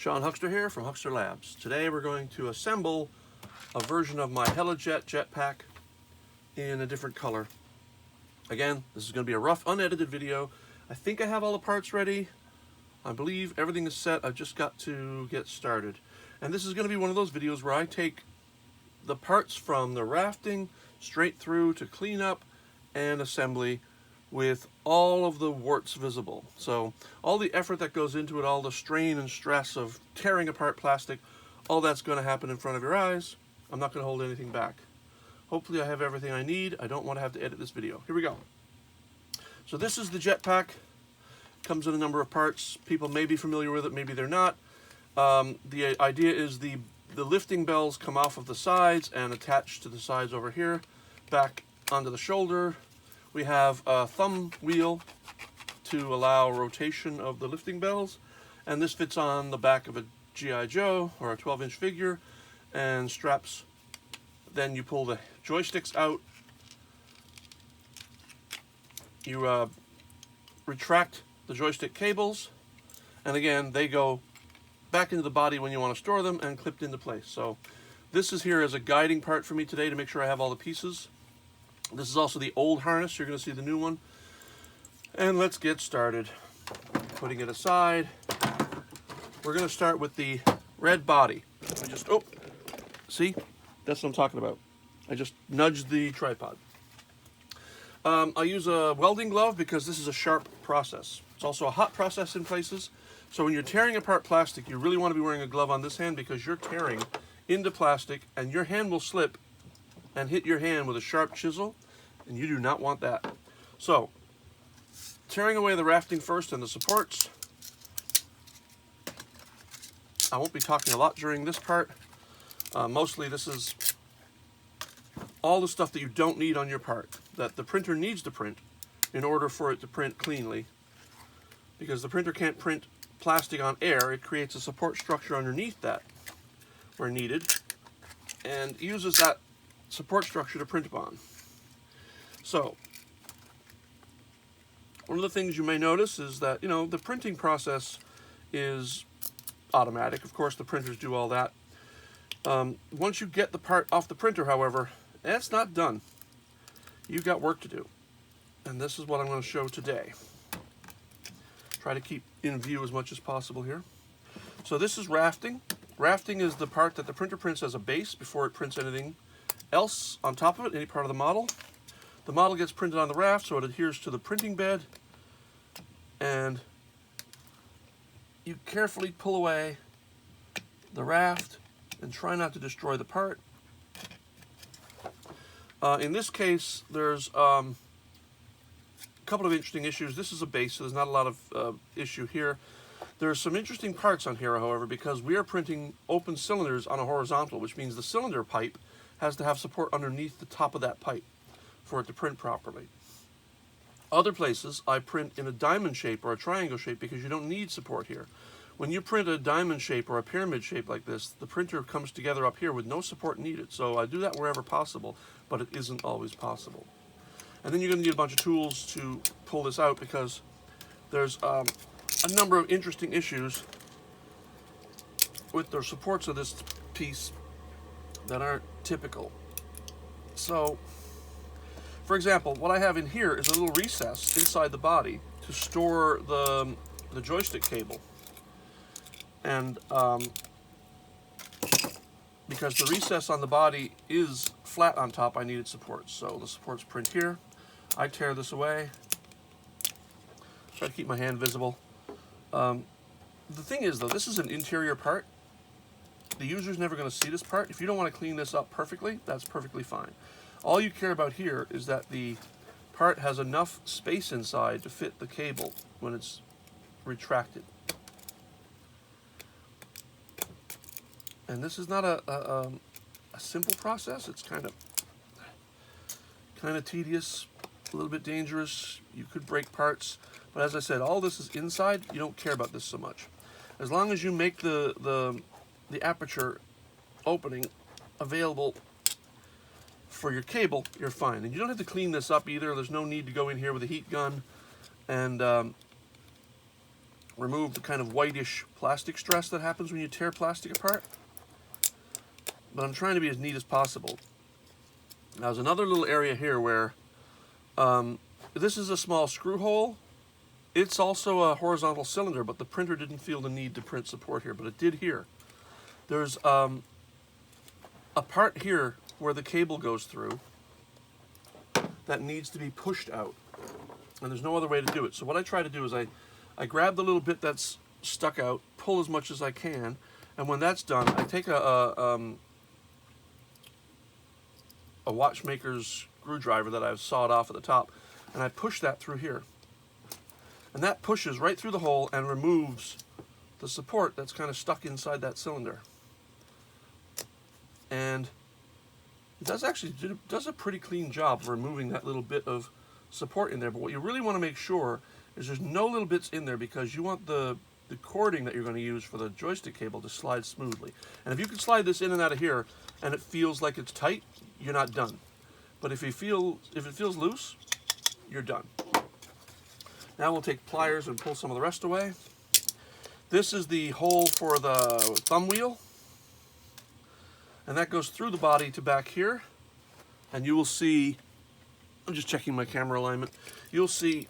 Sean Huxter here from Huxter Labs. Today we're going to assemble a version of my Helijet jetpack in a different color. Again, this is going to be a rough, unedited video. I think I have all the parts ready. I believe everything is set. I've just got to get started. And this is going to be one of those videos where I take the parts from the rafting straight through to cleanup and assembly with all of the warts visible. So all the effort that goes into it, all the strain and stress of tearing apart plastic, all that's going to happen in front of your eyes. I'm not going to hold anything back. Hopefully I have everything I need. I don't want to have to edit this video. Here we go. So this is the jetpack. Comes in a number of parts. People may be familiar with it, maybe they're not. The idea is the lifting bells come off of the sides and attach to the sides over here, back onto the shoulder. We have a thumb wheel to allow rotation of the lifting bells, and this fits on the back of a G.I. Joe or a 12-inch figure, and straps. Then you pull the joysticks out, you retract the joystick cables, and again they go back into the body when you want to store them and clipped into place. So this is here as a guiding part for me today to make sure I have all the pieces. This is also the old harness. You're going to see the new one. And let's get started. Putting it aside. We're going to start with the red body. I just, oh, see? That's what I'm talking about. I just nudged the tripod. I use a welding glove because this is a sharp process. It's also a hot process in places. So when you're tearing apart plastic, you really want to be wearing a glove on this hand because you're tearing into plastic and your hand will slip and hit your hand with a sharp chisel, and you do not want that. So, tearing away the rafting first and the supports. I won't be talking a lot during this part. Mostly this is all the stuff that you don't need on your part, that the printer needs to print in order for it to print cleanly. Because the printer can't print plastic on air, it creates a support structure underneath that where needed, and uses that support structure to print upon. So, one of the things you may notice is that, the printing process is automatic. Of course, the printers do all that. Once you get the part off the printer, however, it's not done. You've got work to do. And this is what I'm going to show today. Try to keep in view as much as possible here. So this is rafting. Rafting is the part that the printer prints as a base before it prints anything else on top of it, any part of the model. The model gets printed on the raft, so it adheres to the printing bed, and you carefully pull away the raft and try not to destroy the part. In this case, there's a couple of interesting issues. This is a base, so there's not a lot of issue here. There are some interesting parts on here, however, because we are printing open cylinders on a horizontal, which means the cylinder pipe has to have support underneath the top of that pipe for it to print properly. Other places, I print in a diamond shape or a triangle shape because you don't need support here. When you print a diamond shape or a pyramid shape like this, the printer comes together up here with no support needed. So I do that wherever possible, but it isn't always possible. And then you're going to need a bunch of tools to pull this out because there's a number of interesting issues with the supports of this piece that aren't typical. So, for example, what I have in here is a little recess inside the body to store the joystick cable. And because the recess on the body is flat on top, I needed supports. So the supports print here. I tear this away. Try to keep my hand visible. The thing is, though, this is an interior part. The user's never going to see this part. If you don't want to clean this up perfectly, that's perfectly fine. All you care about here is that the part has enough space inside to fit the cable when it's retracted. And this is not a simple process. It's kind of tedious, a little bit dangerous. You could break parts. But as I said, all this is inside. You don't care about this so much. As long as you make the aperture opening available for your cable, you're fine. And you don't have to clean this up either. There's no need to go in here with a heat gun and remove the kind of whitish plastic stress that happens when you tear plastic apart. But I'm trying to be as neat as possible. Now there's another little area here where this is a small screw hole. It's also a horizontal cylinder, but the printer didn't feel the need to print support here, but it did here. There's a part here where the cable goes through that needs to be pushed out, and there's no other way to do it. So what I try to do is I grab the little bit that's stuck out, pull as much as I can, and when that's done, I take a watchmaker's screwdriver that I've sawed off at the top, and I push that through here. And that pushes right through the hole and removes the support that's kind of stuck inside that cylinder. And it does a pretty clean job of removing that little bit of support in there. But what you really want to make sure is there's no little bits in there, because you want the cording that you're going to use for the joystick cable to slide smoothly. And if you can slide this in and out of here and it feels like it's tight, you're not done. But if it feels loose, you're done. Now we'll take pliers and pull some of the rest away. This is the hole for the thumb wheel, and that goes through the body to back here. And you will see, I'm just checking my camera alignment, you'll see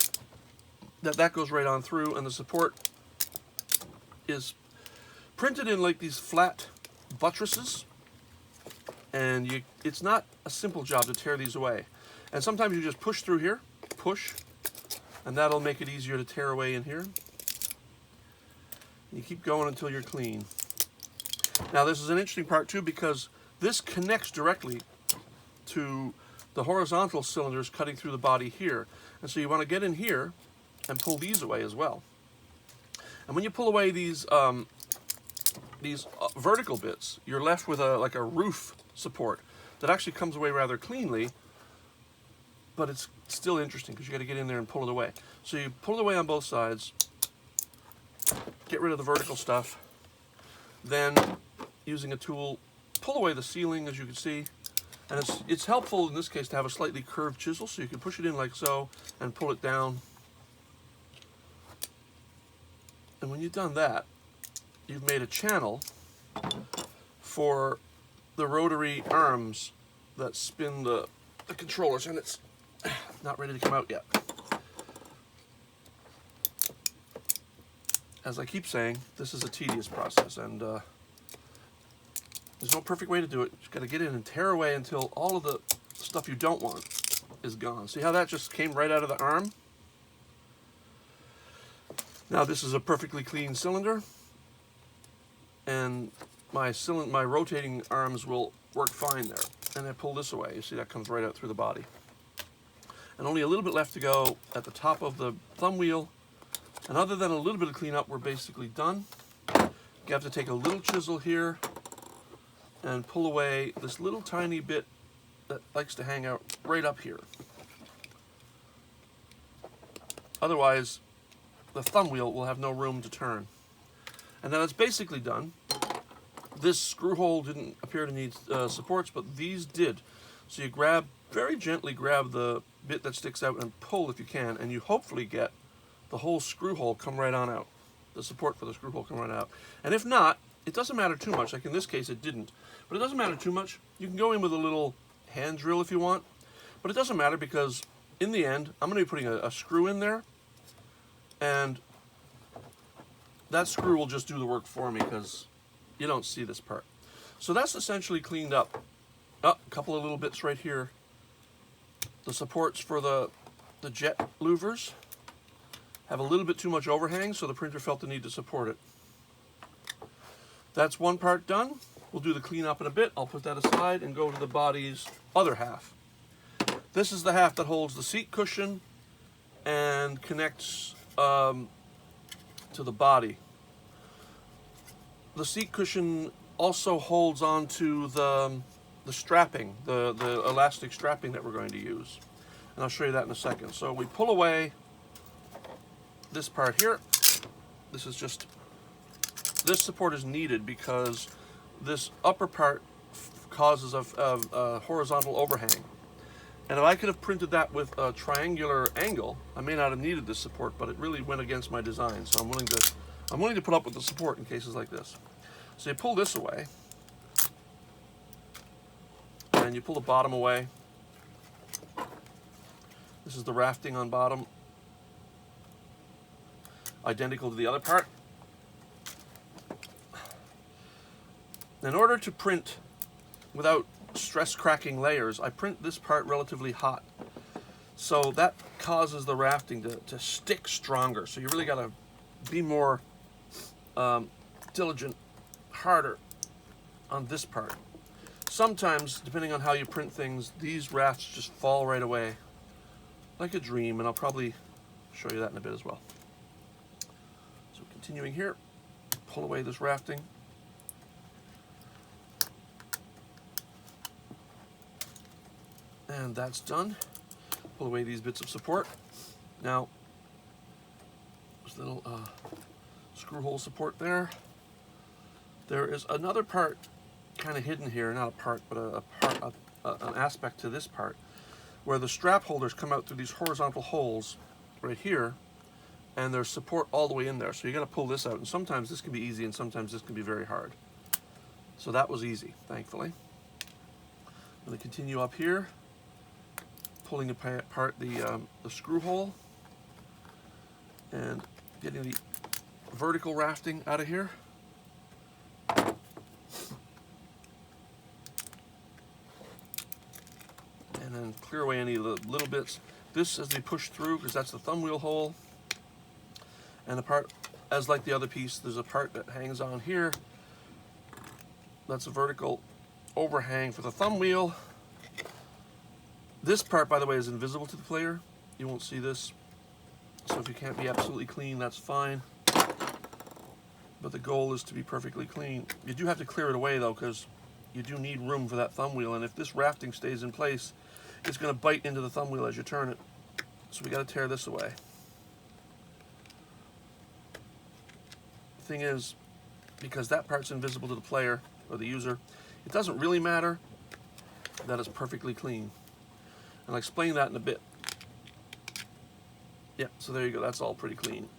that that goes right on through, and the support is printed in like these flat buttresses, and it's not a simple job to tear these away. And sometimes you just push through here, push, and that'll make it easier to tear away in here. You keep going until you're clean. Now this is an interesting part too, because this connects directly to the horizontal cylinders cutting through the body here. And so you want to get in here and pull these away as well. And when you pull away these vertical bits, you're left with like a roof support that actually comes away rather cleanly, but it's still interesting because you got to get in there and pull it away. So you pull it away on both sides, get rid of the vertical stuff, then using a tool, pull away the ceiling, as you can see. And it's helpful in this case to have a slightly curved chisel, so you can push it in like so and pull it down. And when you've done that, you've made a channel for the rotary arms that spin the controllers, and it's not ready to come out yet. As I keep saying, this is a tedious process, and there's no perfect way to do it. You just got to get in and tear away until all of the stuff you don't want is gone. See how that just came right out of the arm? Now this is a perfectly clean cylinder, and my rotating arms will work fine there. And I pull this away. You see that comes right out through the body. And only a little bit left to go at the top of the thumb wheel. And other than a little bit of cleanup, we're basically done. You have to take a little chisel here and pull away this little tiny bit that likes to hang out right up here. Otherwise, the thumb wheel will have no room to turn. And now it's basically done. This screw hole didn't appear to need supports, but these did. So you very gently grab the bit that sticks out and pull if you can, and you hopefully get the whole screw hole come right on out. The support for the screw hole come right out. And if not, it doesn't matter too much. Like in this case, it didn't. But it doesn't matter too much. You can go in with a little hand drill if you want. But it doesn't matter, because in the end, I'm going to be putting a screw in there. And that screw will just do the work for me, because you don't see this part. So that's essentially cleaned up. Oh, a couple of little bits right here. The supports for the jet louvers have a little bit too much overhang, so the printer felt the need to support it. That's one part done. We'll do the cleanup in a bit. I'll put that aside and go to the body's other half. This is the half that holds the seat cushion and connects to the body. The seat cushion also holds on to the strapping, the elastic strapping that we're going to use. And I'll show you that in a second. So we pull away this part here. This support is needed because this upper part causes a horizontal overhang. And if I could have printed that with a triangular angle, I may not have needed this support, but it really went against my design. So I'm willing to put up with the support in cases like this. So you pull this away, and you pull the bottom away. This is the rafting on bottom, identical to the other part. In order to print without stress cracking layers, I print this part relatively hot. So that causes the rafting to stick stronger. So you really got to be more diligent, harder on this part. Sometimes, depending on how you print things, these rafts just fall right away, like a dream, and I'll probably show you that in a bit as well. So continuing here, pull away this rafting. And that's done. Pull away these bits of support. Now, there's a little screw hole support there. There is another part kind of hidden here, not a part, but an aspect to this part, where the strap holders come out through these horizontal holes right here, and there's support all the way in there. So you got to pull this out, and sometimes this can be easy, and sometimes this can be very hard. So that was easy, thankfully. I'm going to continue up here, pulling apart the screw hole and getting the vertical rafting out of here. And then clear away any of the little bits. This as they push through, because that's the thumb wheel hole. And the part, as like the other piece, there's a part that hangs on here. That's a vertical overhang for the thumb wheel. This part, by the way, is invisible to the player. You won't see this. So if you can't be absolutely clean, that's fine. But the goal is to be perfectly clean. You do have to clear it away, though, because you do need room for that thumb wheel. And if this rafting stays in place, it's going to bite into the thumb wheel as you turn it. So we got to tear this away. The thing is, because that part's invisible to the player or the user, it doesn't really matter that it's perfectly clean. And I'll explain that in a bit. Yeah, so there you go, that's all pretty clean.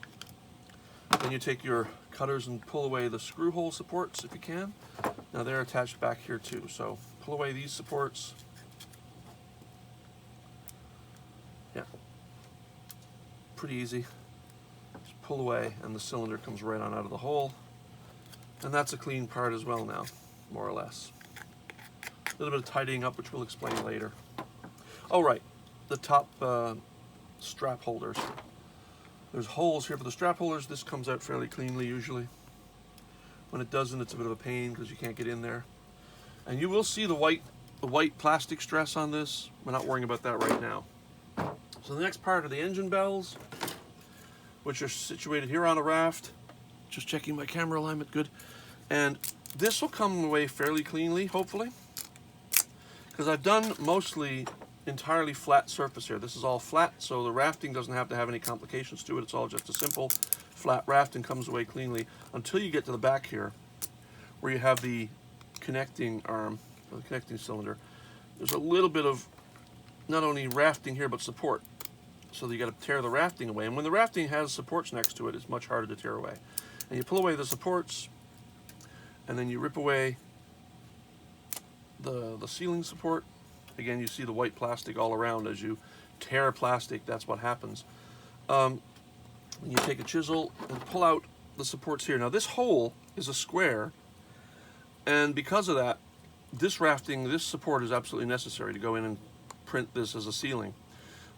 Then you take your cutters and pull away the screw hole supports if you can. Now they're attached back here too, so pull away these supports. Yeah, pretty easy. Just pull away and the cylinder comes right on out of the hole. And that's a clean part as well now, more or less. A little bit of tidying up, which we'll explain later. Oh right, the top strap holders. There's holes here for the strap holders. This comes out fairly cleanly usually. When it doesn't, it's a bit of a pain because you can't get in there. And you will see the white plastic stress on this. We're not worrying about that right now. So the next part are the engine bells, which are situated here on a raft. Just checking my camera alignment, good. And this will come away fairly cleanly, hopefully, because I've done mostly entirely flat surface here. This is all flat, so the rafting doesn't have to have any complications to it. It's all just a simple flat raft and comes away cleanly until you get to the back here, where you have the connecting arm, or the connecting cylinder. There's a little bit of not only rafting here, but support. So you got to tear the rafting away. And when the rafting has supports next to it, it's much harder to tear away. And you pull away the supports, and then you rip away the ceiling support. Again, you see the white plastic all around. As you tear plastic, that's what happens. And you take a chisel and pull out the supports here. Now this hole is a square, and because of that, this rafting, this support is absolutely necessary to go in and print this as a ceiling,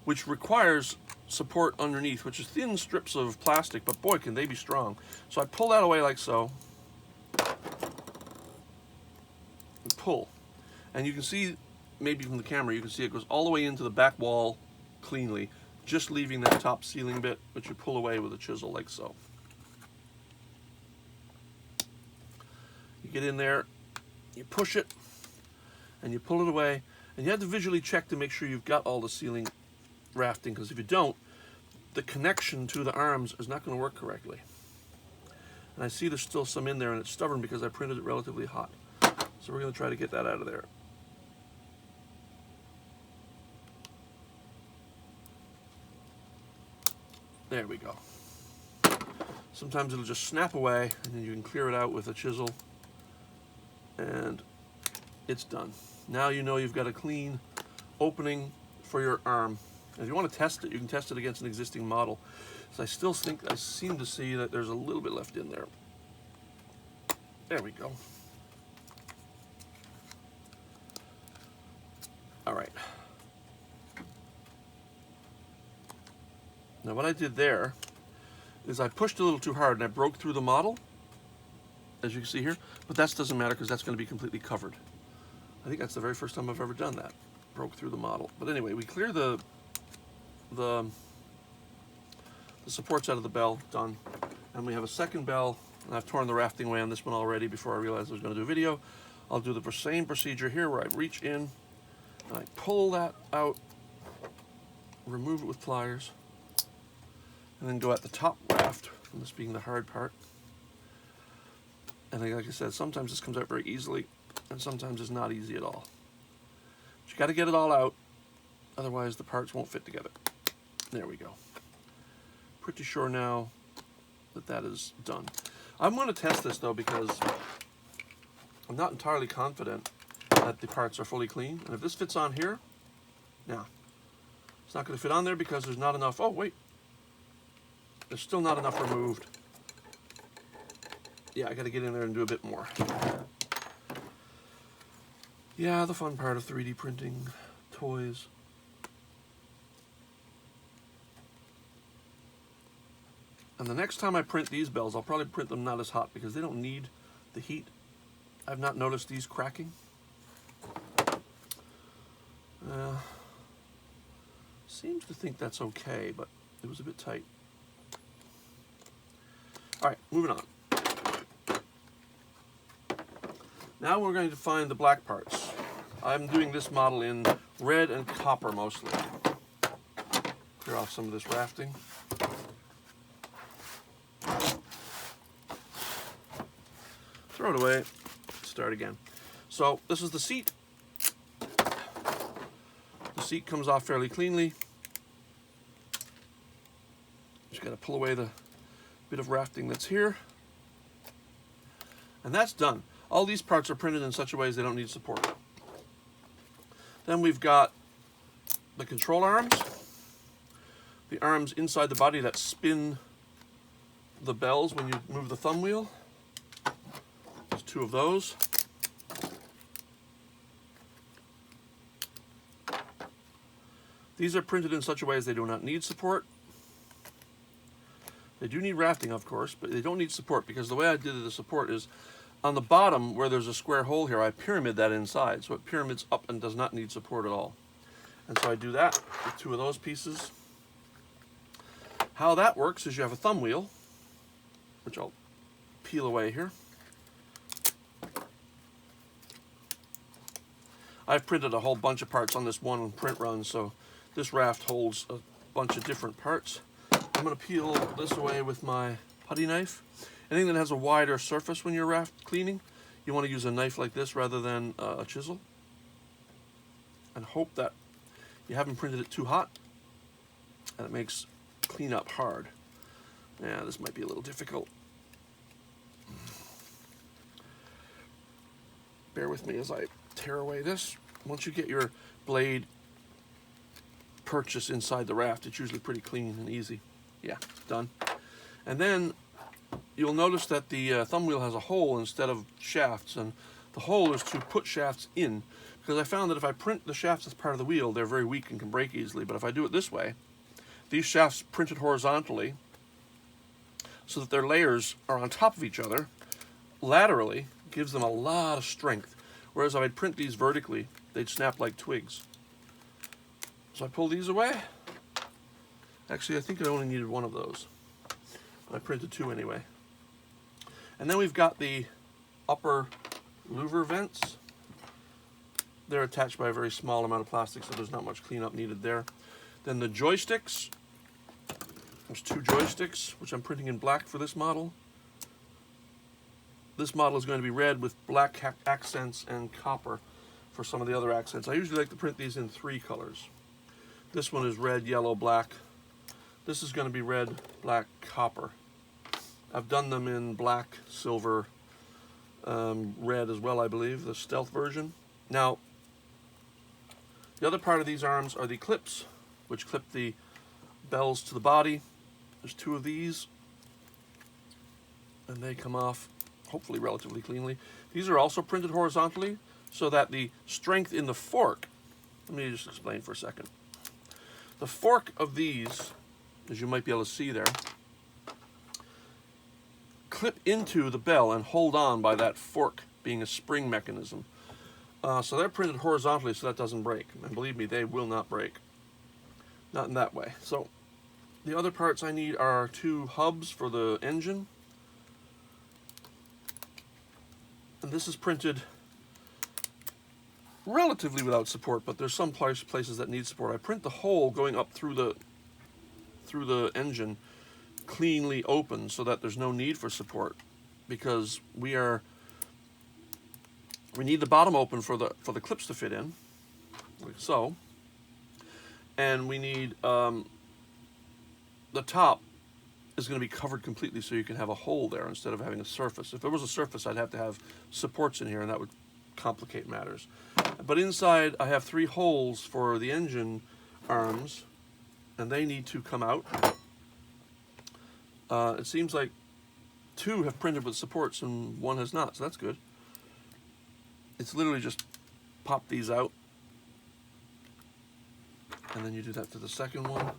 which requires support underneath, which is thin strips of plastic, but boy, can they be strong. So I pull that away like so, and pull. And you can see, maybe from the camera, you can see it goes all the way into the back wall cleanly, just leaving that top ceiling bit, which you pull away with a chisel like so. You get in there, you push it, and you pull it away, and you have to visually check to make sure you've got all the ceiling rafting, because if you don't, the connection to the arms is not going to work correctly. And I see there's still some in there, and it's stubborn because I printed it relatively hot. So we're going to try to get that out of there. There we go. Sometimes it'll just snap away, and then you can clear it out with a chisel, and it's done. Now you know you've got a clean opening for your arm. If you want to test it, you can test it against an existing model. So I still think, I seem to see that there's a little bit left in there. There we go. All right. Now what I did there is I pushed a little too hard and I broke through the model, as you can see here, but that doesn't matter because that's going to be completely covered. I think that's the very first time I've ever done that. Broke through the model. But anyway, we clear the supports out of the bell, done. And we have a second bell, and I've torn the rafting away on this one already before I realized I was going to do a video. I'll do the same procedure here where I reach in, and I pull that out, remove it with pliers, and then go at the top raft, and this being the hard part. And like I said, sometimes this comes out very easily, and sometimes it's not easy at all. But you got to get it all out, otherwise the parts won't fit together. There we go. Pretty sure now that that is done. I'm going to test this though because I'm not entirely confident that the parts are fully clean. And if this fits on here, now it's not going to fit on there because there's not enough. Oh wait, there's still not enough removed. Yeah, I got to get in there and do a bit more. Yeah, the fun part of 3D printing toys. And the next time I print these bells, I'll probably print them not as hot because they don't need the heat. I've not noticed these cracking. Seems to think that's okay, but it was a bit tight. All right, moving on. Now we're going to find the black parts. I'm doing this model in red and copper mostly. Clear off some of this rafting. Throw it away, start again. So this is the seat. The seat comes off fairly cleanly. Just got to pull away the bit of rafting that's here. And that's done. All these parts are printed in such a way as they don't need support. Then we've got the control arms. The arms inside the body that spin the bells when you move the thumb wheel. There's two of those. These are printed in such a way as they do not need support. They do need rafting, of course, but they don't need support because the way I did the support is on the bottom where there's a square hole here, I pyramid that inside. So it pyramids up and does not need support at all. And so I do that with two of those pieces. How that works is you have a thumb wheel, which I'll peel away here. I've printed a whole bunch of parts on this one print run, so this raft holds a bunch of different parts. I'm going to peel this away with my putty knife. Anything that has a wider surface when you're raft cleaning, you want to use a knife like this rather than a chisel. And hope that you haven't printed it too hot and it makes cleanup hard. Yeah, this might be a little difficult. Bear with me as I tear away this. Once you get your blade purchase inside the raft, it's usually pretty clean and easy. Yeah, done. And then you'll notice that the thumb wheel has a hole instead of shafts, and the hole is to put shafts in, because I found that if I print the shafts as part of the wheel, they're very weak and can break easily. But if I do it this way, these shafts printed horizontally so that their layers are on top of each other laterally gives them a lot of strength. Whereas if I'd print these vertically, they'd snap like twigs. So I pull these away. Actually, I think I only needed one of those. I printed two anyway. And then we've got the upper louver vents. They're attached by a very small amount of plastic, so there's not much cleanup needed there. Then the joysticks. There's two joysticks, which I'm printing in black for this model. This model is going to be red with black accents and copper for some of the other accents. I usually like to print these in 3 colors. This one is red, yellow, black. This is going to be red, black, copper. I've done them in black, silver, red as well, I believe, the stealth version. Now, the other part of these arms are the clips, which clip the bells to the body. There's 2 of these, and they come off hopefully relatively cleanly. These are also printed horizontally so that the strength in the fork, let me just explain for a second. The fork of these, as you might be able to see there, clip into the bell and hold on by that fork being a spring mechanism. So they're printed horizontally so that doesn't break. And believe me, they will not break. Not in that way. So the other parts I need are 2 hubs for the engine. And this is printed relatively without support, but there's some places that need support. I print the hole going up through the engine cleanly open so that there's no need for support, because we need the bottom open for the clips to fit in, like so, and we need the top is going to be covered completely so you can have a hole there instead of having a surface. If there was a surface, I'd have to have supports in here, and that would complicate matters. But inside, I have 3 holes for the engine arms, and they need to come out. It seems like 2 have printed with supports and 1 has not, so that's good. It's literally just pop these out, and then you do that to the second one.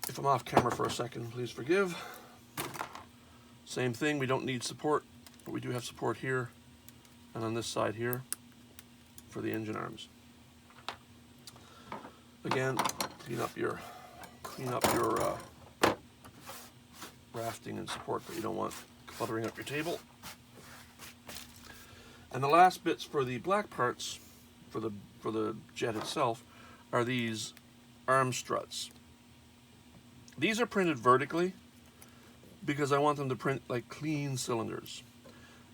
If I'm off camera for a second, please forgive. Same thing, we don't need support, but we do have support here and on this side here for the engine arms. Again, clean up your rafting and support that you don't want cluttering up your table. And the last bits for the black parts for the jet itself are these arm struts. These are printed vertically because I want them to print like clean cylinders.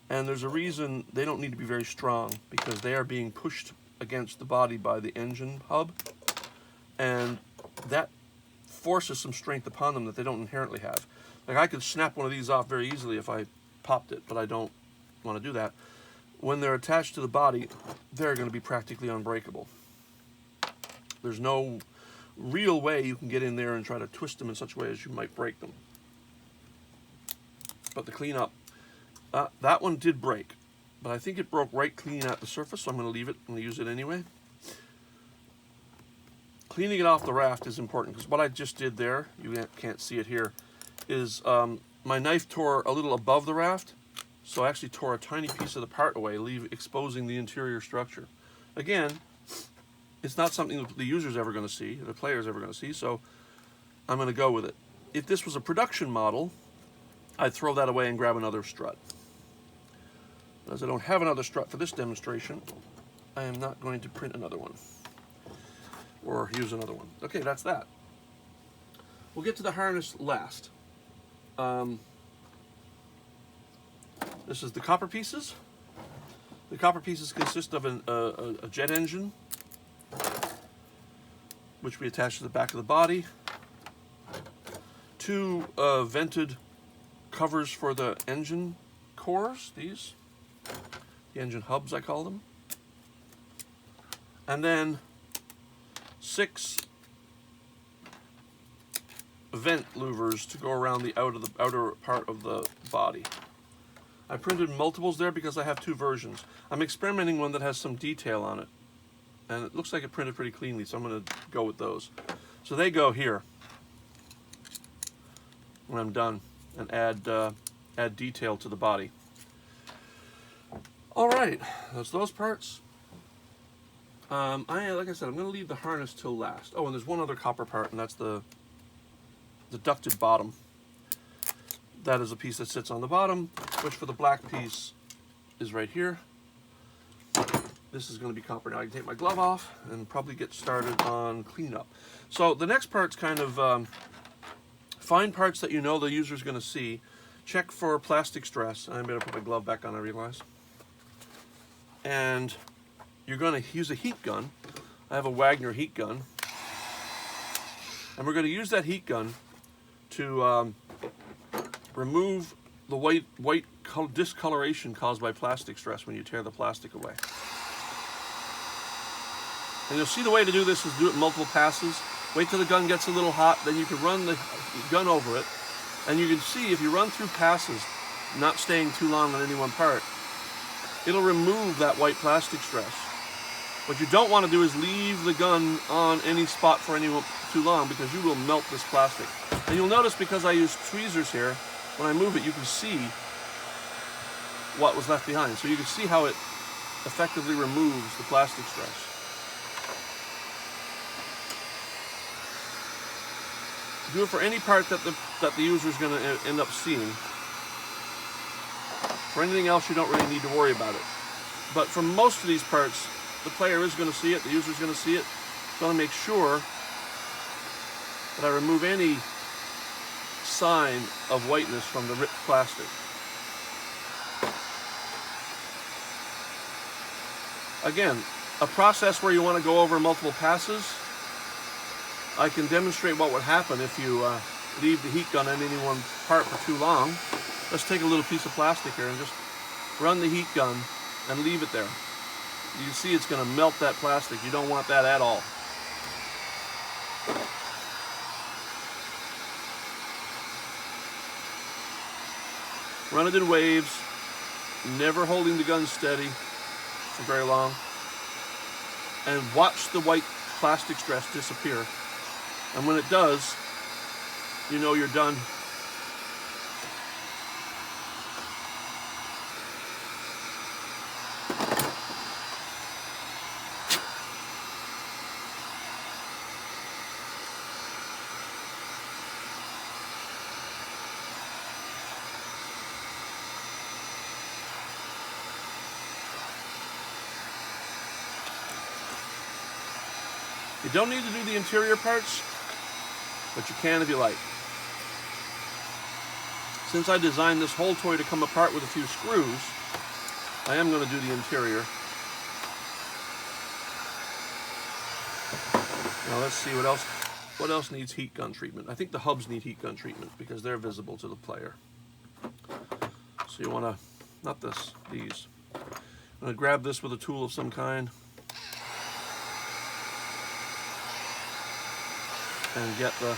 And there's a reason they don't need to be very strong, because they are being pushed against the body by the engine hub, and that forces some strength upon them that they don't inherently have. Like, I could snap one of these off very easily if I popped it, but I don't want to do that. When they're attached to the body, they're going to be practically unbreakable. There's no real way you can get in there and try to twist them in such a way as you might break them. But the cleanup, that one did break, but I think it broke right clean at the surface, so I'm going to leave it. I'm going to use it anyway. Cleaning it off the raft is important, because what I just did there, you can't see it here, is my knife tore a little above the raft, so I actually tore a tiny piece of the part away, exposing the interior structure. Again, it's not something that the user's ever going to see, the player's ever going to see, so I'm going to go with it. If this was a production model, I'd throw that away and grab another strut. As I don't have another strut for this demonstration, I am not going to print another one or use another one. Okay, that's that. We'll get to the harness last. This is the copper pieces. The copper pieces consist of a jet engine, which we attach to the back of the body, 2 vented covers for the engine cores, these, the engine hubs I call them, and then 6 vent louvers to go around the outer part of the body. I printed multiples there because I have 2 versions. I'm experimenting one that has some detail on it, and it looks like it printed pretty cleanly, so I'm going to go with those. So they go here when I'm done, and add detail to the body. All right, that's those parts. Like I said, I'm going to leave the harness till last. Oh, and there's one other copper part, and that's the ducted bottom. That is a piece that sits on the bottom, which for the black piece is right here. This is going to be copper. Now I can take my glove off and probably get started on cleanup. So the next part's kind of find parts that you know the user's going to see. Check for plastic stress. I'm going to put my glove back on, I realize. And you're going to use a heat gun. I have a Wagner heat gun, and we're going to use that heat gun to remove the white discoloration caused by plastic stress when you tear the plastic away. And you'll see the way to do this is do it in multiple passes. Wait till the gun gets a little hot, then you can run the gun over it. And you can see if you run through passes, not staying too long on any one part, it'll remove that white plastic stress. What you don't want to do is leave the gun on any spot for too long, because you will melt this plastic. And you'll notice, because I use tweezers here, when I move it you can see what was left behind. So you can see how it effectively removes the plastic stress. Do it for any part that the user is going to end up seeing. For anything else, you don't really need to worry about it. But for most of these parts, the player is going to see it, the user is going to see it. So I want to make sure that I remove any sign of whiteness from the ripped plastic. Again, a process where you want to go over multiple passes. I can demonstrate what would happen if you leave the heat gun on any one part for too long. Let's take a little piece of plastic here and just run the heat gun and leave it there. You see it's going to melt that plastic. You don't want that at all. Run it in waves, never holding the gun steady for very long, and watch the white plastic stress disappear. And when it does, you know you're done. You don't need to do the interior parts, but you can if you like. Since I designed this whole toy to come apart with a few screws, I am going to do the interior. Now let's see what else needs heat gun treatment. I think the hubs need heat gun treatment because they're visible to the player. So you want to, not this, these. I'm going to grab this with a tool of some kind and get the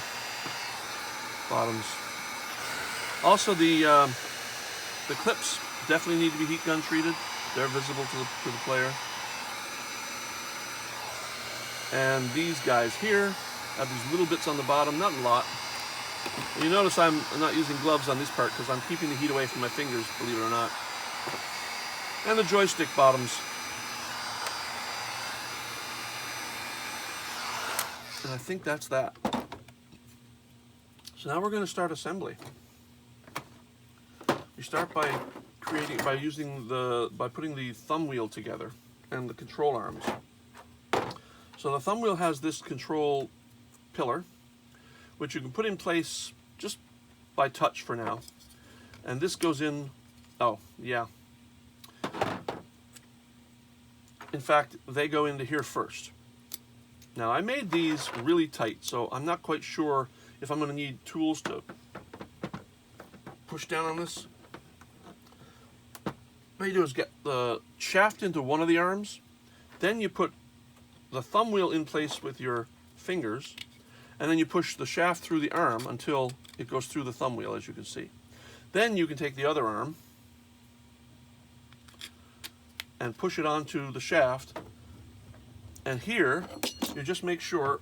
bottoms. Also, the clips definitely need to be heat gun treated. They're visible to the player. And these guys here have these little bits on the bottom, not a lot. And you notice I'm not using gloves on this part because I'm keeping the heat away from my fingers, believe it or not. And the joystick bottoms. And I think that's that. So now we're going to start assembly. We start by putting the thumb wheel together and the control arms. So the thumb wheel has this control pillar, which you can put in place just by touch for now. And this goes in, oh yeah. In fact, they go into here first. Now I made these really tight, so I'm not quite sure if I'm going to need tools to push down on this. What you do is get the shaft into one of the arms, then you put the thumb wheel in place with your fingers, and then you push the shaft through the arm until it goes through the thumb wheel, as you can see. Then you can take the other arm and push it onto the shaft, and here you just make sure,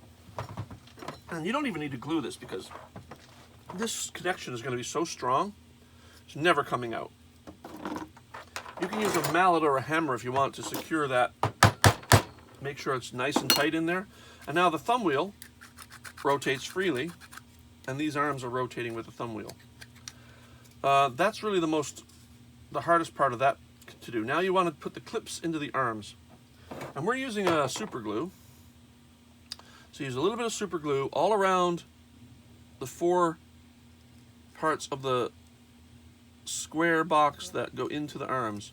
and you don't even need to glue this because this connection is going to be so strong, it's never coming out. You can use a mallet or a hammer if you want to secure that. Make sure it's nice and tight in there. And now the thumb wheel rotates freely, and these arms are rotating with the thumb wheel. That's really the hardest part of that to do. Now you want to put the clips into the arms. And we're using a super glue. So use a little bit of super glue all around the 4 parts of the square box that go into the arms.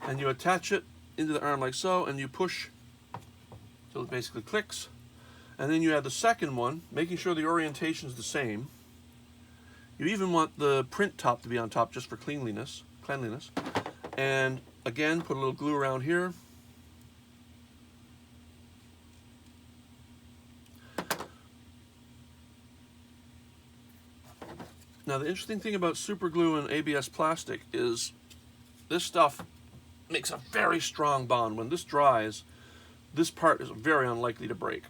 And you attach it into the arm like so, and you push So it basically clicks. And then you add the second one, making sure the orientation is the same. You even want the print top to be on top just for cleanliness. And again, put a little glue around here. Now the interesting thing about super glue and ABS plastic is this stuff makes a very strong bond. When this dries, this part is very unlikely to break.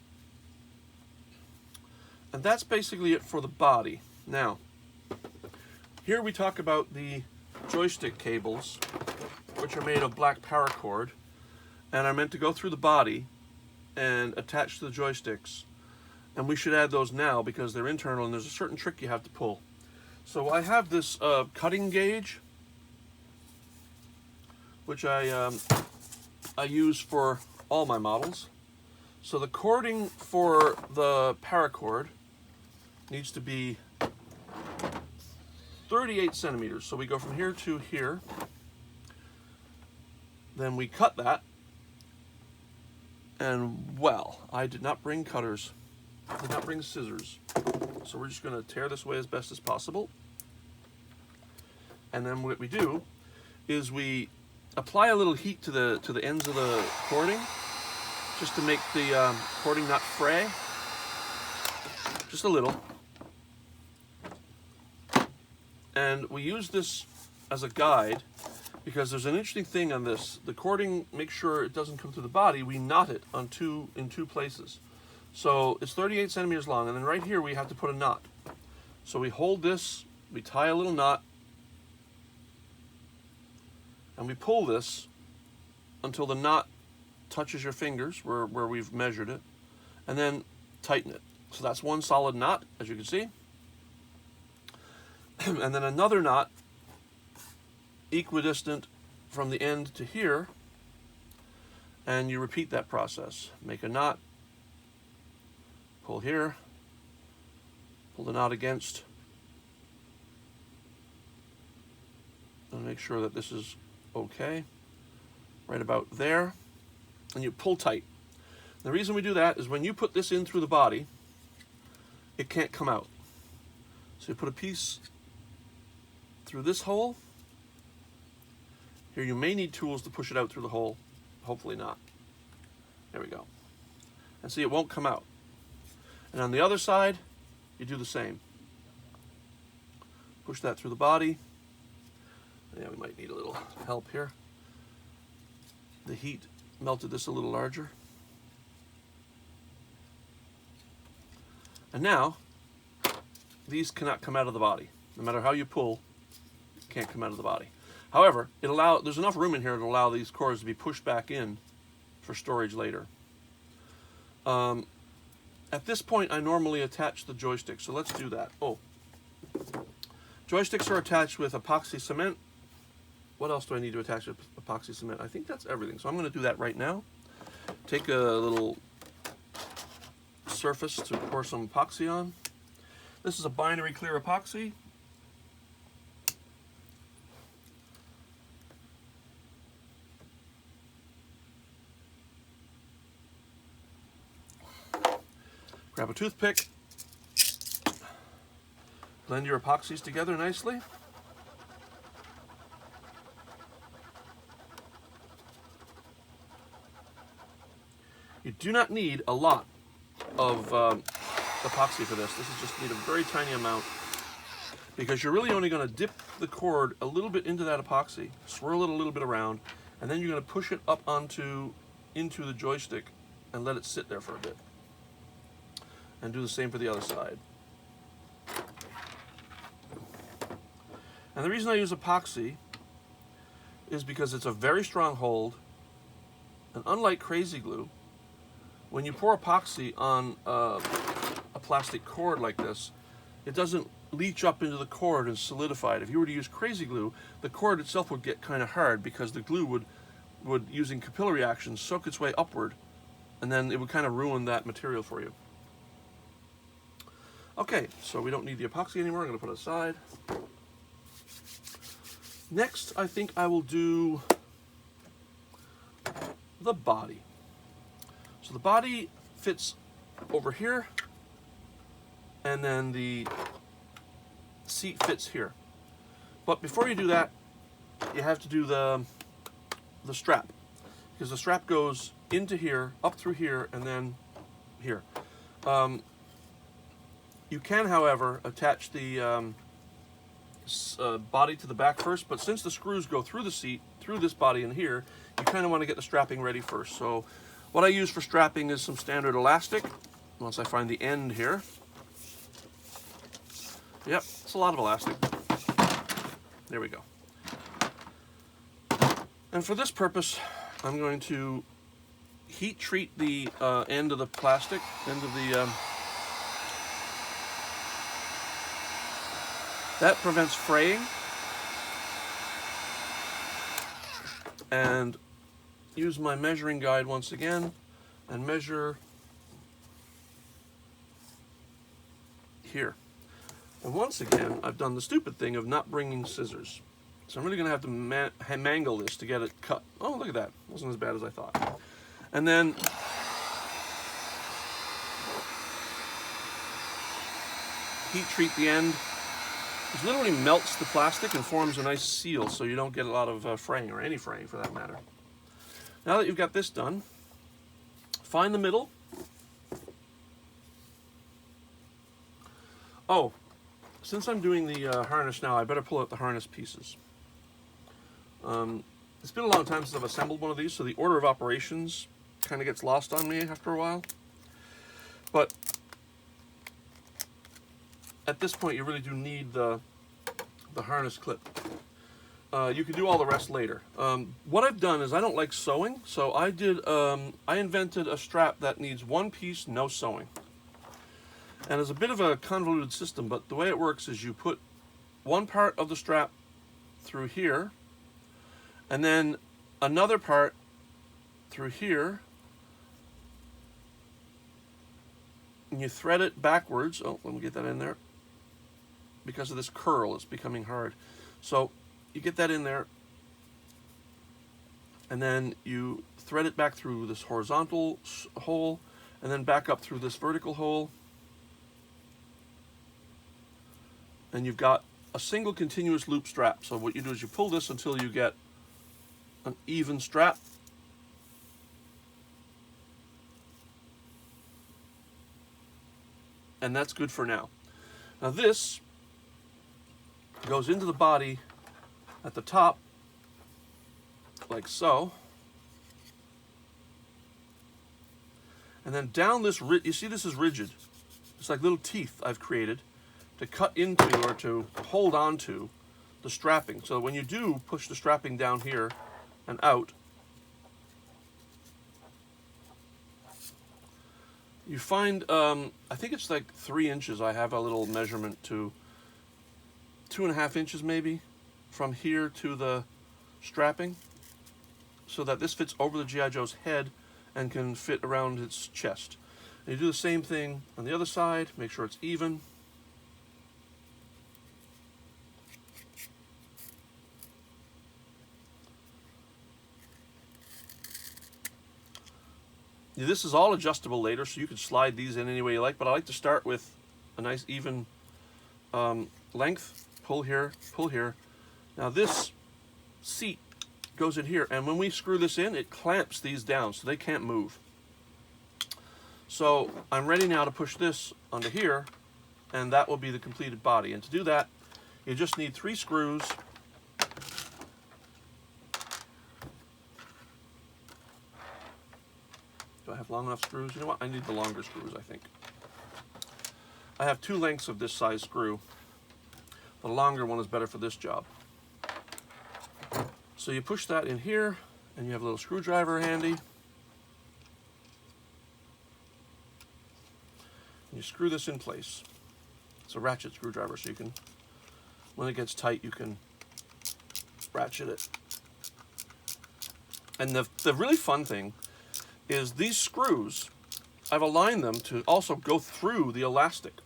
And that's basically it for the body. Now, here we talk about the joystick cables, which are made of black paracord and are meant to go through the body and attach to the joysticks. And we should add those now because they're internal and there's a certain trick you have to pull. So I have this cutting gauge, which I use for all my models. So the cording for the paracord needs to be 38 centimeters. So we go from here to here. Then we cut that. And well, I did not bring cutters. I did not bring scissors. So we're just going to tear this away as best as possible. And then what we do is we apply a little heat to the ends of the cording, just to make the cording not fray. Just a little. And we use this as a guide because there's an interesting thing on this. The cording, make sure it doesn't come through the body. We knot it in two places. So it's 38 centimeters long, and then right here we have to put a knot. So we hold this, we tie a little knot, and we pull this until the knot touches your fingers where we've measured it, and then tighten it. So that's one solid knot, as you can see. And then another knot equidistant from the end to here, and you repeat that process. Make a knot, pull here, pull the knot against, and make sure that this is okay, right about there, and you pull tight. The reason we do that is when you put this in through the body, it can't come out. So you put a piece through this hole. Here you may need tools to push it out through the hole. Hopefully not. There we go. And see, it won't come out. And on the other side, you do the same. Push that through the body. Yeah, we might need a little help here. The heat melted this a little larger. And now, these cannot come out of the body. No matter how you pull, it can't come out of the body. However, there's enough room in here to allow these cords to be pushed back in for storage later. At this point, I normally attach the joystick, so let's do that. Joysticks are attached with epoxy cement. What else do I need to attach with epoxy cement? I think that's everything, so I'm going to do that right now. Take a little surface to pour some epoxy on. This is a binary clear epoxy. Grab a toothpick, blend your epoxies together nicely. You do not need a lot of epoxy for this. This is just need a very tiny amount because you're really only going to dip the cord a little bit into that epoxy, swirl it a little bit around, and then you're going to push it up into the joystick and let it sit there for a bit. And do the same for the other side. And the reason I use epoxy is because it's a very strong hold, and unlike crazy glue, when you pour epoxy on a plastic cord like this, it doesn't leach up into the cord and solidify it. If you were to use crazy glue, the cord itself would get kind of hard because the glue would using capillary action, soak its way upward, and then it would kind of ruin that material for you. Okay, so we don't need the epoxy anymore. I'm going to put it aside. Next, I think I will do the body. So the body fits over here, and then the seat fits here. But before you do that, you have to do the strap, because the strap goes into here, up through here, and then here. You can, however, attach the body to the back first, but since the screws go through the seat, through this body in here, you kind of want to get the strapping ready first. So what I use for strapping is some standard elastic. Once I find the end here. Yep, it's a lot of elastic. There we go. And for this purpose, I'm going to heat treat the end of the plastic, end of the... that prevents fraying. And use my measuring guide once again and measure here. And once again, I've done the stupid thing of not bringing scissors. So I'm really going to have to mangle this to get it cut. Oh, look at that. It wasn't as bad as I thought. And then heat treat the end. It literally melts the plastic and forms a nice seal, so you don't get a lot of fraying, or any fraying for that matter. Now that you've got this done, find the middle. Oh, since I'm doing the harness now, I better pull out the harness pieces. It's been a long time since I've assembled one of these, so the order of operations kind of gets lost on me after a while. But at this point, you really do need the harness clip. You can do all the rest later. What I've done is I don't like sewing, so I invented a strap that needs one piece, no sewing. And it's a bit of a convoluted system, but the way it works is you put one part of the strap through here, and then another part through here, and you thread it backwards. Oh, let me get that in there. Because of this curl, it's becoming hard. So you get that in there, and then you thread it back through this horizontal hole, and then back up through this vertical hole, and you've got a single continuous loop strap. So what you do is you pull this until you get an even strap, and that's good for now. Now this goes into the body at the top, like so. And then down this, you see this is rigid. It's like little teeth I've created to cut into or to hold onto the strapping. So when you do push the strapping down here and out, you find, I think it's like 3 inches. I have a little measurement to 2.5 inches maybe from here to the strapping, so that this fits over the G.I. Joe's head and can fit around its chest. And you do the same thing on the other side, make sure it's even. This is all adjustable later, so you can slide these in any way you like, but I like to start with a nice even length. Pull here, pull here. Now this seat goes in here, and when we screw this in, it clamps these down so they can't move. So I'm ready now to push this onto here, and that will be the completed body. And to do that, you just need 3 screws. Do I have long enough screws? You know what? I need the longer screws, I think. I have 2 lengths of this size screw. The longer one is better for this job. So you push that in here, and you have a little screwdriver handy. And you screw this in place. It's a ratchet screwdriver, so you can, when it gets tight, you can ratchet it. And the really fun thing is these screws, I've aligned them to also go through the elastic.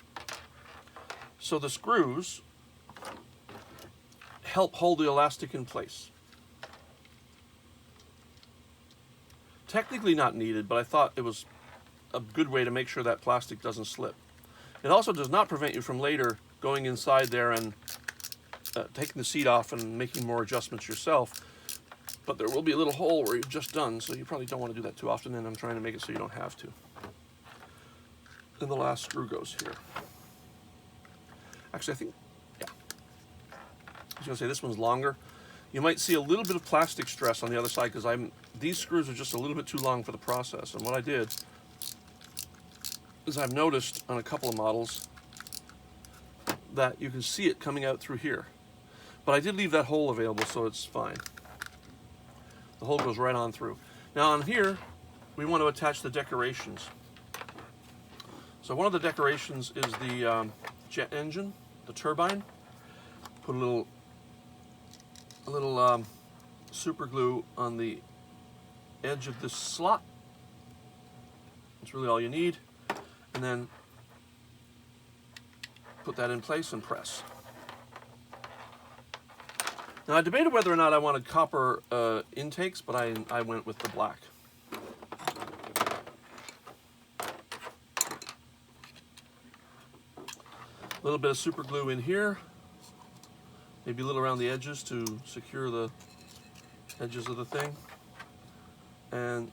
So the screws help hold the elastic in place. technically not needed, but I thought it was a good way to make sure that plastic doesn't slip. It also does not prevent you from later going inside there and taking the seat off and making more adjustments yourself. But there will be a little hole where you've just done, so you probably don't want to do that too often, and I'm trying to make it so you don't have to. Then the last screw goes here. Actually, I think, yeah. I was going to say this one's longer. You might see a little bit of plastic stress on the other side because these screws are just a little bit too long for the process. And what I did is I've noticed on a couple of models that you can see it coming out through here. But I did leave that hole available, so it's fine. The hole goes right on through. Now on here, we want to attach the decorations. So one of the decorations is the jet engine, the turbine. Put a little super glue on the edge of this slot. That's really all you need. And then put that in place and press. Now I debated whether or not I wanted copper intakes, but I went with the black. A little bit of super glue in here, maybe a little around the edges to secure the edges of the thing, and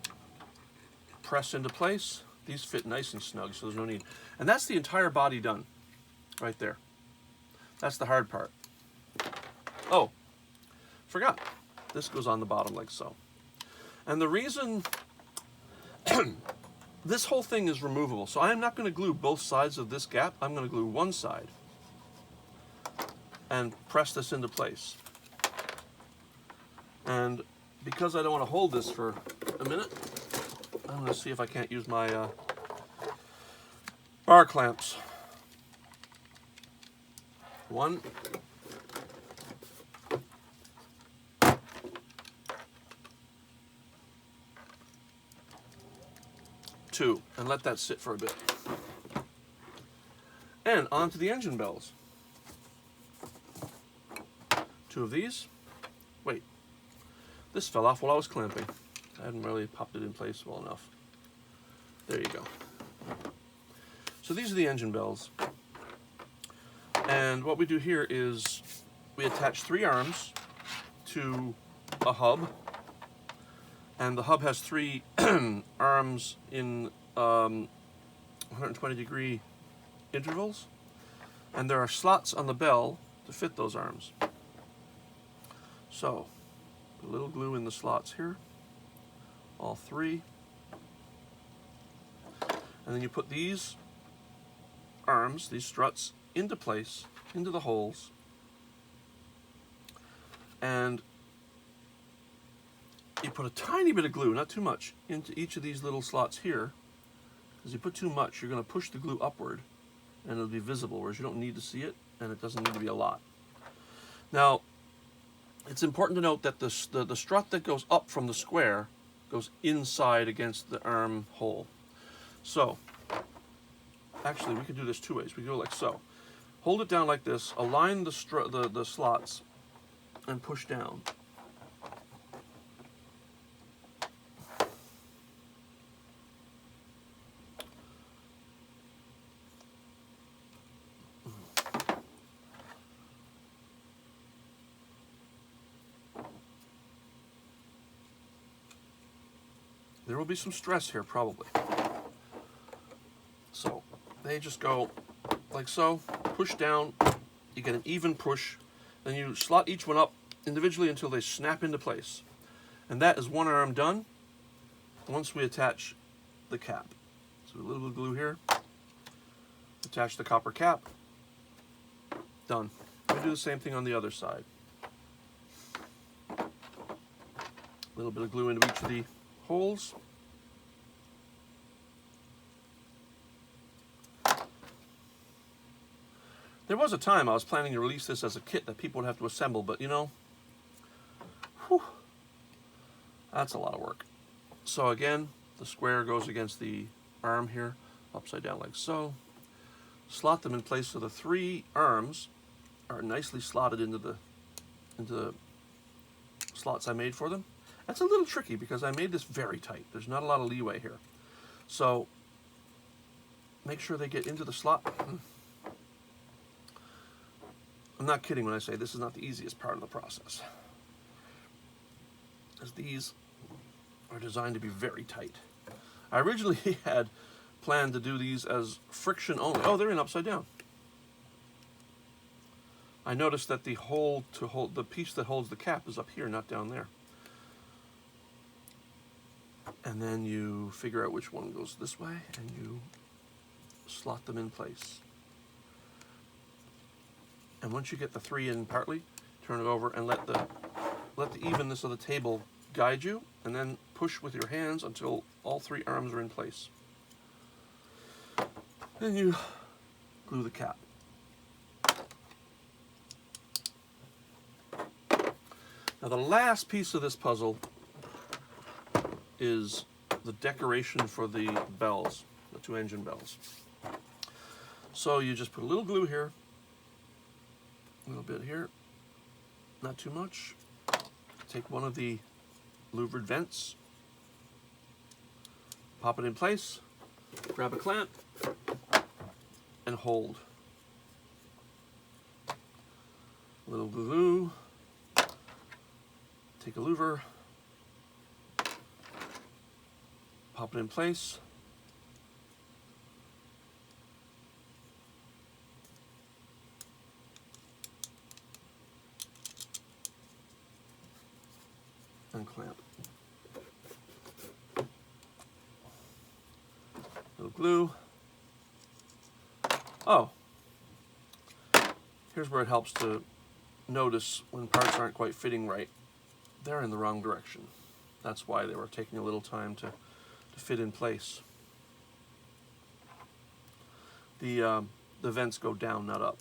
press into place. These fit nice and snug, so there's no need. And that's the entire body done, right there. That's the hard part. Oh, forgot. This goes on the bottom like so. And the reason this whole thing is removable, so I'm not going to glue both sides of this gap. I'm going to glue one side and press this into place. And because I don't want to hold this for a minute, I'm going to see if I can't use my bar clamps. 1, 2, and let that sit for a bit. And onto the engine bells. 2 of these. Wait, this fell off while I was clamping. I hadn't really popped it in place well enough. There you go. So these are the engine bells. And what we do here is we attach 3 arms to a hub. And the hub has 3 arms in 120-degree intervals. And there are slots on the bell to fit those arms. So, put a little glue in the slots here. All 3. And then you put these arms, these struts, into place, into the holes. And you put a tiny bit of glue, not too much, into each of these little slots here. Because you put too much, you're going to push the glue upward and it'll be visible, whereas you don't need to see it, and it doesn't need to be a lot. Now, it's important to note that the strut that goes up from the square goes inside against the arm hole. So, actually, we could do this 2 ways. We can go like so. Hold it down like this, align the slots, and push down. There will be some stress here, probably. So, they just go like so, push down, you get an even push, then you slot each one up individually until they snap into place. And that is one arm done once we attach the cap. So a little bit of glue here, attach the copper cap, done. We do the same thing on the other side. A little bit of glue into each of the holes. There was a time I was planning to release this as a kit that people would have to assemble, but you know, whew, that's a lot of work. So again, the square goes against the arm here, upside down like so. Slot them in place so the 3 arms are nicely slotted into the slots I made for them. That's a little tricky because I made this very tight. There's not a lot of leeway here. So make sure they get into the slot. I'm not kidding when I say this is not the easiest part of the process, as these are designed to be very tight. I originally had planned to do these as friction only. Oh, they're in upside down. I noticed that the the piece that holds the cap is up here, not down there. And then you figure out which one goes this way, and you slot them in place. And once you get the 3 in partly, turn it over and let the evenness of the table guide you, and then push with your hands until all 3 arms are in place. Then you glue the cap. Now the last piece of this puzzle is the decoration for the bells, the 2 engine bells. So you just put a little glue here, a little bit here, not too much. Take one of the louvered vents, pop it in place, grab a clamp, and hold. A little glue, take a louver, pop it in place, and clamp. Little glue. Oh, here's where it helps to notice when parts aren't quite fitting right. They're in the wrong direction. That's why they were taking a little time to fit in place. The vents go down, not up.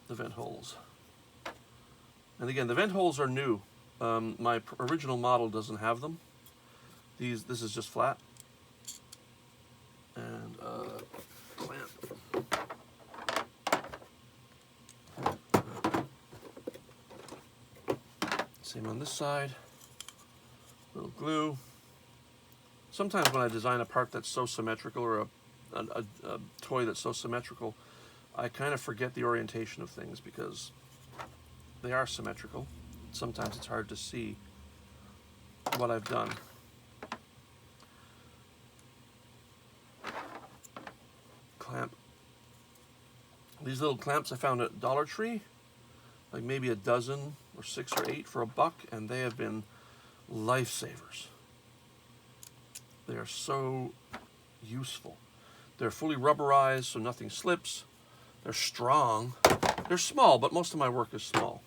The vent holes. And again, the vent holes are new. My original model doesn't have them. This is just flat. And clamp. Same on this side. Little glue. Sometimes when I design a part that's so symmetrical, or a toy that's so symmetrical, I kind of forget the orientation of things because they are symmetrical. Sometimes it's hard to see what I've done. Clamp. These little clamps I found at Dollar Tree, like maybe a dozen or 6 or 8 for $1, and they have been lifesavers. They are so useful. They're fully rubberized, so nothing slips. They're strong. They're small, but most of my work is small.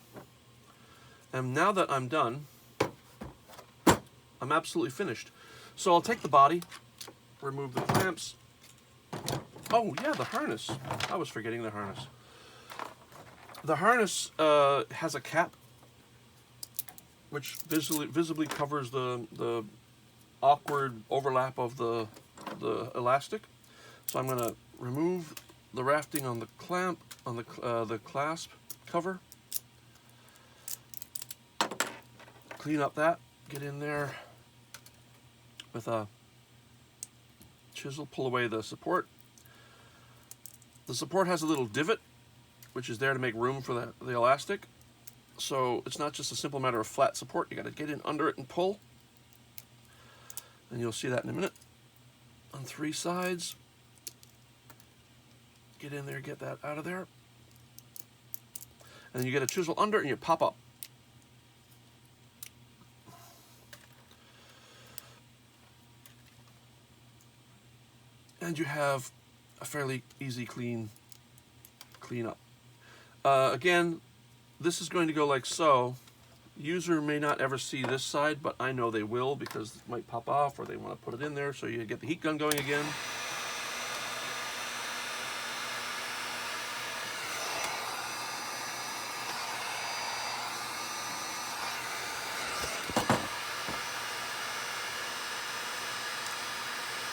And now that I'm done, I'm absolutely finished. So I'll take the body, remove the clamps. Oh yeah, the harness. I was forgetting the harness. The harness has a cap, which visibly covers the awkward overlap of the elastic. So I'm going to remove the rafting on the clamp, on the clasp cover. Clean up that, get in there with a chisel, pull away the support. The support has a little divot, which is there to make room for the elastic. So it's not just a simple matter of flat support, you got to get in under it and pull. And you'll see that in a minute. On 3 sides. Get in there, get that out of there. And then you get a chisel under it and you pop up. And you have a fairly easy clean up. Again, this is going to go like so. User may not ever see this side, but I know they will because it might pop off or they want to put it in there, so you get the heat gun going again.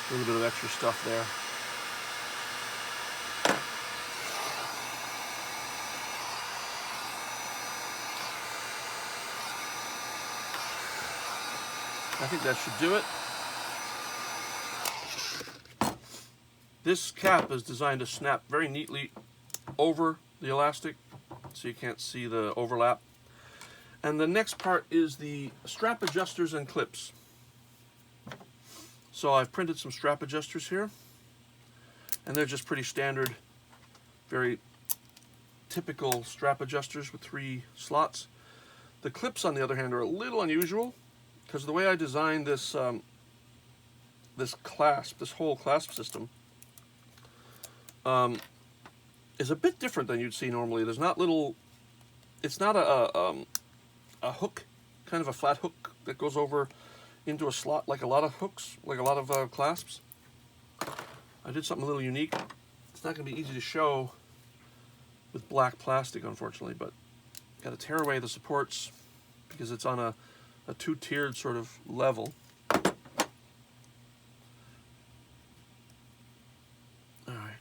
A little bit of extra stuff there. I think that should do it. This cap is designed to snap very neatly over the elastic, so you can't see the overlap. And the next part is the strap adjusters and clips. So I've printed some strap adjusters here, and they're just pretty standard, very typical strap adjusters with 3 slots. The clips, on the other hand, are a little unusual because the way I designed this this whole clasp system, is a bit different than you'd see normally. There's not little, it's not a hook, kind of a flat hook that goes over into a slot like a lot of hooks, like a lot of clasps. I did something a little unique. It's not going to be easy to show with black plastic, unfortunately, but got to tear away the supports because it's on a 2-tiered sort of level. All right.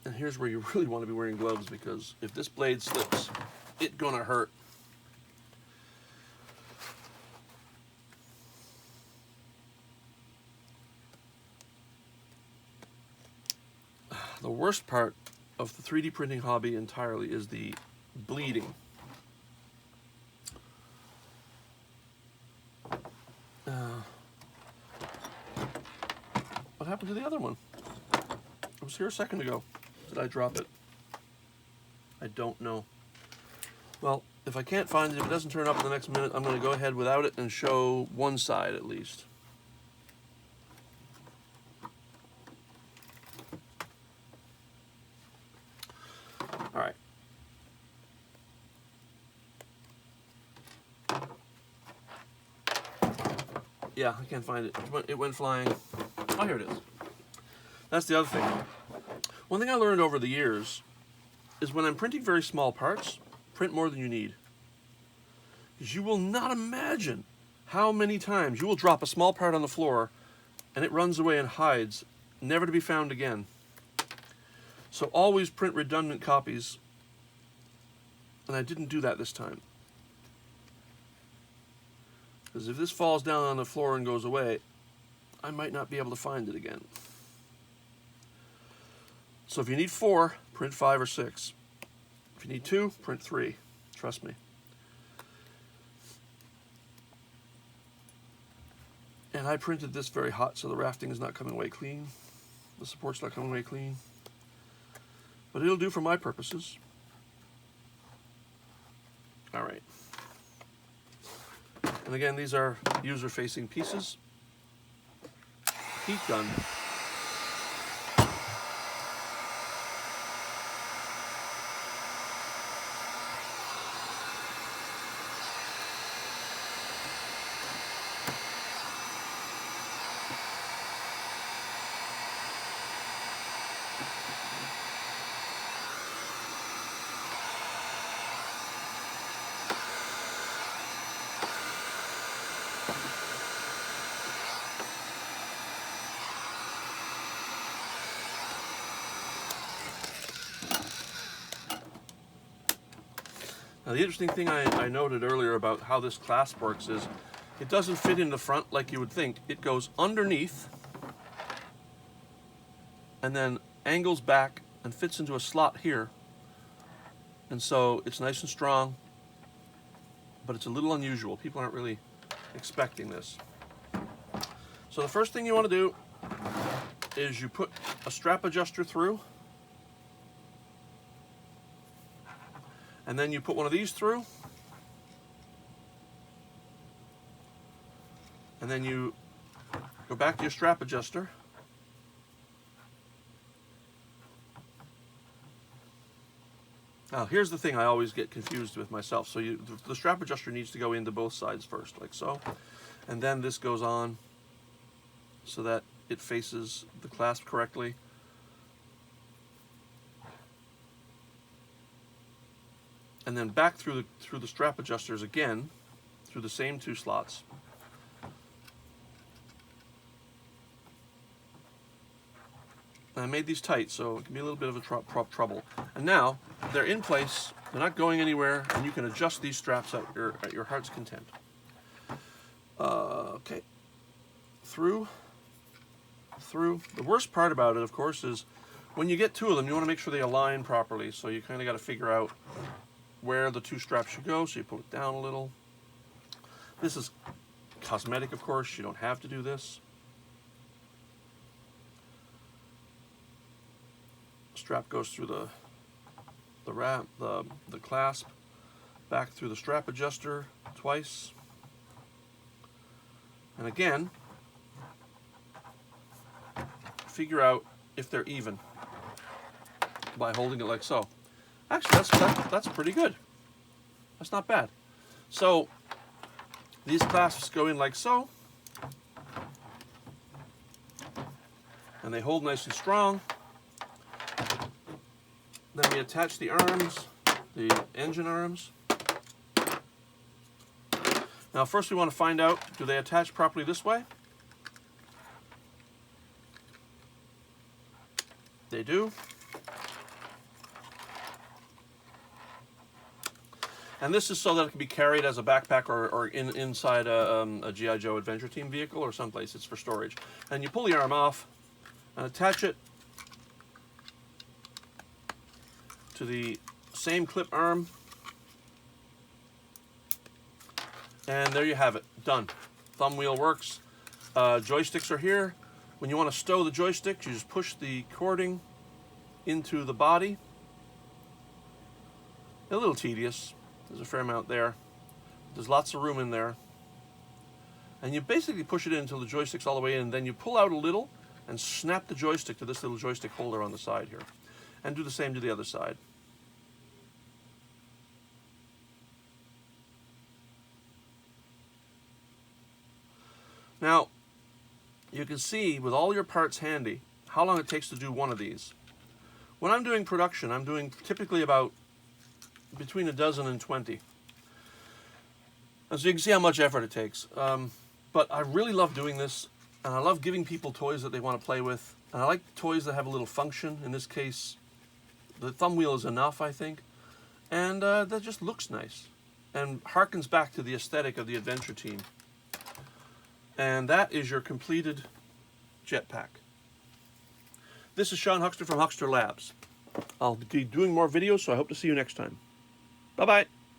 And here's where you really want to be wearing gloves, because if this blade slips, it's gonna hurt. The worst part of the 3D printing hobby entirely is the bleeding. What happened to the other one? It was here a second ago. Did I drop it? I don't know. Well, if I can't find it, if it doesn't turn up in the next minute, I'm going to go ahead without it and show one side at least. All right. Yeah, I can't find it. It went flying. Oh, here it is. That's the other thing. One thing I learned over the years is when I'm printing very small parts, print more than you need. Because you will not imagine how many times you will drop a small part on the floor and it runs away and hides, never to be found again. So always print redundant copies, and I didn't do that this time. Because if this falls down on the floor and goes away, I might not be able to find it again. So if you need 4, print 5 or 6. If you need 2, print 3. Trust me. And I printed this very hot, so the rafting is not coming away clean. The support's not coming away clean. But it'll do for my purposes. All right. And again, these are user-facing pieces. Heat gun. Now the interesting thing I noted earlier about how this clasp works is it doesn't fit in the front like you would think. It goes underneath and then angles back and fits into a slot here. And so it's nice and strong, but it's a little unusual. People aren't really expecting this. So the first thing you want to do is you put a strap adjuster through, and then you put one of these through, and then you go back to your strap adjuster, now here's the thing I always get confused with myself. So the strap adjuster needs to go into both sides first, like so, and then this goes on so that it faces the clasp correctly. And then back through the strap adjusters again, through the same 2 slots. And I made these tight, so it can be a little bit of a trouble. And now they're in place They're not going anywhere, and you can adjust these straps at your heart's content. Okay. Through. The worst part about it, of course, is when you get two of them, you want to make sure they align properly. So you kind of got to figure out where the two straps should go. So you pull it down a little. This is cosmetic, of course. You don't have to do this. Strap goes through the clasp, back through the strap adjuster twice, and again, figure out if they're even by holding it like so. Actually, that's pretty good. That's not bad. So these clasps go in like so, and they hold nice and strong. Then we attach the arms, the engine arms. Now first we want to find out, do they attach properly this way? They do. And this is so that it can be carried as a backpack or inside a G.I. Joe Adventure Team vehicle or someplace. It's for storage. And you pull the arm off and attach it to the same clip arm, and there you have it, done. Thumb wheel works. Joysticks are here. When you want to stow the joysticks, you just push the cording into the body. A little tedious. There's a fair amount there. There's lots of room in there. And you basically push it in until the joystick's all the way in, and then you pull out a little and snap the joystick to this little joystick holder on the side here. And do the same to the other side. Now, you can see with all your parts handy how long it takes to do one of these. When I'm doing production, I'm doing typically about between a dozen and 20. And so you can see how much effort it takes. But I really love doing this, and I love giving people toys that they want to play with. And I like toys that have a little function. In this case, the thumb wheel is enough, I think. And that just looks nice and harkens back to the aesthetic of the Adventure Team. And that is your completed jetpack. This is Sean Huxter from Huxter Labs. I'll be doing more videos, so I hope to see you next time. Bye-bye.